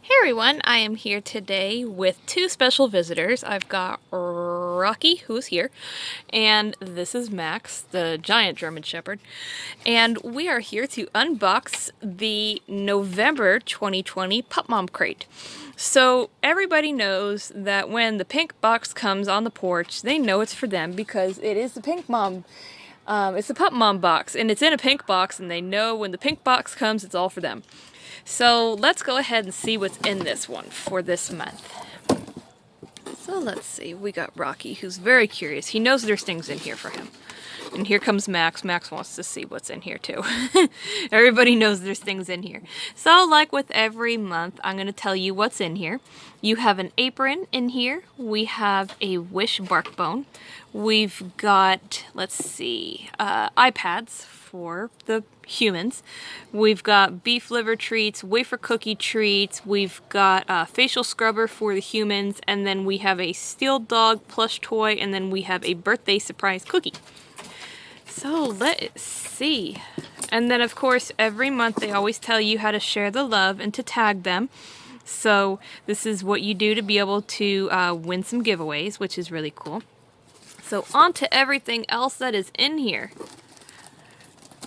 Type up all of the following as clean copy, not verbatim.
Hey everyone, I am here today with two special visitors. I've got Rocky, who's here, and this is Max, the giant German Shepherd. And we are here to unbox the November 2020 Pup Mom Crate. So everybody knows that when the pink box comes on the porch, they know it's for them because it is the pink mom. It's the Pup Mom box, and it's in a pink box, and they know when the pink box comes, it's all for them. So let's go ahead and see what's in this one for this month. So let's see, we got Rocky, who's very curious. He knows there's things in here for him. And here comes Max. Max wants to see what's in here too. Everybody knows there's things in here. So like with every month, I'm going to tell you what's in here. You have an apron in here. We have a Wish bark bone. We've got, let's see, iPads for the humans. We've got beef liver treats, wafer cookie treats. We've got a facial scrubber for the humans. And then we have a steel dog plush toy. And then we have a birthday surprise cookie. So let's see. And then of course every month they always tell you how to share the love and to tag them. So this is what you do to be able to win some giveaways, which is really cool. So on to everything else that is in here.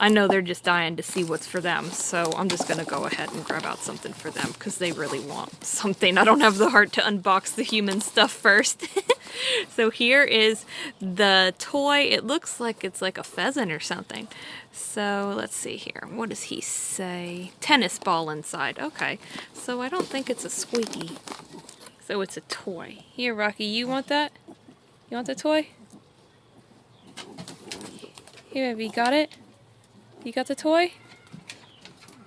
I know they're just dying to see what's for them, so I'm just going to go ahead and grab out something for them because they really want something. I don't have the heart to unbox the human stuff first. So here is the toy. It looks like it's like a pheasant or something. So let's see here. What does he say? Tennis ball inside. Okay, so I don't think it's a squeaky. So it's a toy. Here, Rocky, you want that? You want the toy? Here, have you got it? You got the toy?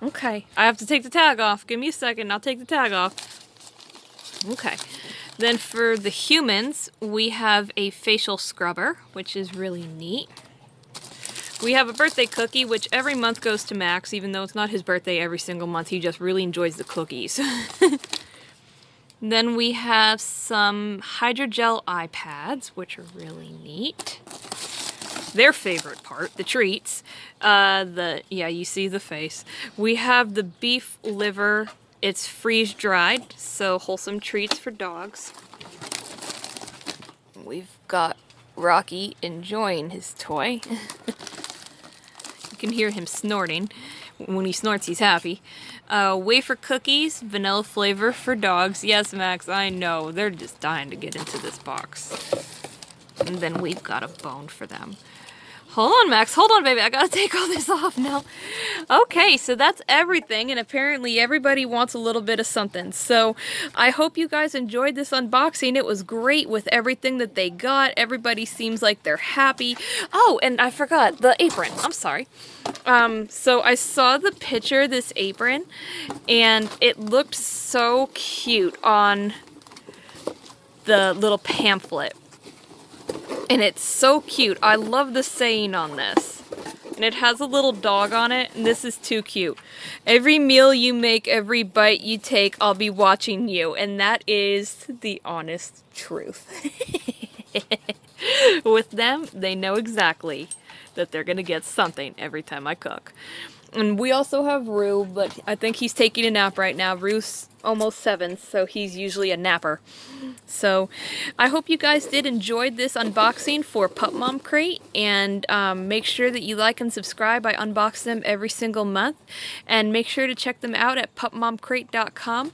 Okay. I have to take the tag off. Give me a second. I'll take the tag off. Okay. Then for the humans, we have a facial scrubber, which is really neat. We have a birthday cookie, which every month goes to Max, even though it's not his birthday every single month. He just really enjoys the cookies. Then we have some hydrogel iPads, which are really neat. Their favorite part, the treats. Yeah, you see the face. We have the beef liver. It's freeze dried, so wholesome treats for dogs. We've got Rocky enjoying his toy. You can hear him snorting. When he snorts, he's happy. Wafer cookies, vanilla flavor for dogs. Yes, Max, I know. They're just dying to get into this box. And then we've got a bone for them. Hold on, Max. Hold on, baby. I gotta take all this off now. Okay, so that's everything, and apparently everybody wants a little bit of something. So I hope you guys enjoyed this unboxing. It was great with everything that they got. Everybody seems like they're happy. Oh, and I forgot the apron. I'm sorry. So I saw the picture of this apron, and it looked so cute on the little pamphlet. And it's so cute. I love the saying on this. And it has a little dog on it, and this is too cute. Every meal you make, every bite you take, I'll be watching you. And that is the honest truth. With them, they know exactly that they're going to get something every time I cook. And we also have Rue, but I think he's taking a nap right now. Rue's almost 7, so he's usually a napper. So I hope you guys did enjoy this unboxing for Pup Mom Crate, and make sure that you like and subscribe. I unbox them every single month, and make sure to check them out at pupmomcrate.com,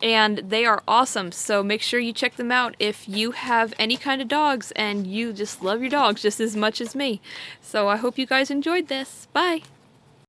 and they are awesome. So make sure you check them out if you have any kind of dogs and you just love your dogs just as much as me. So I hope you guys enjoyed this. Bye!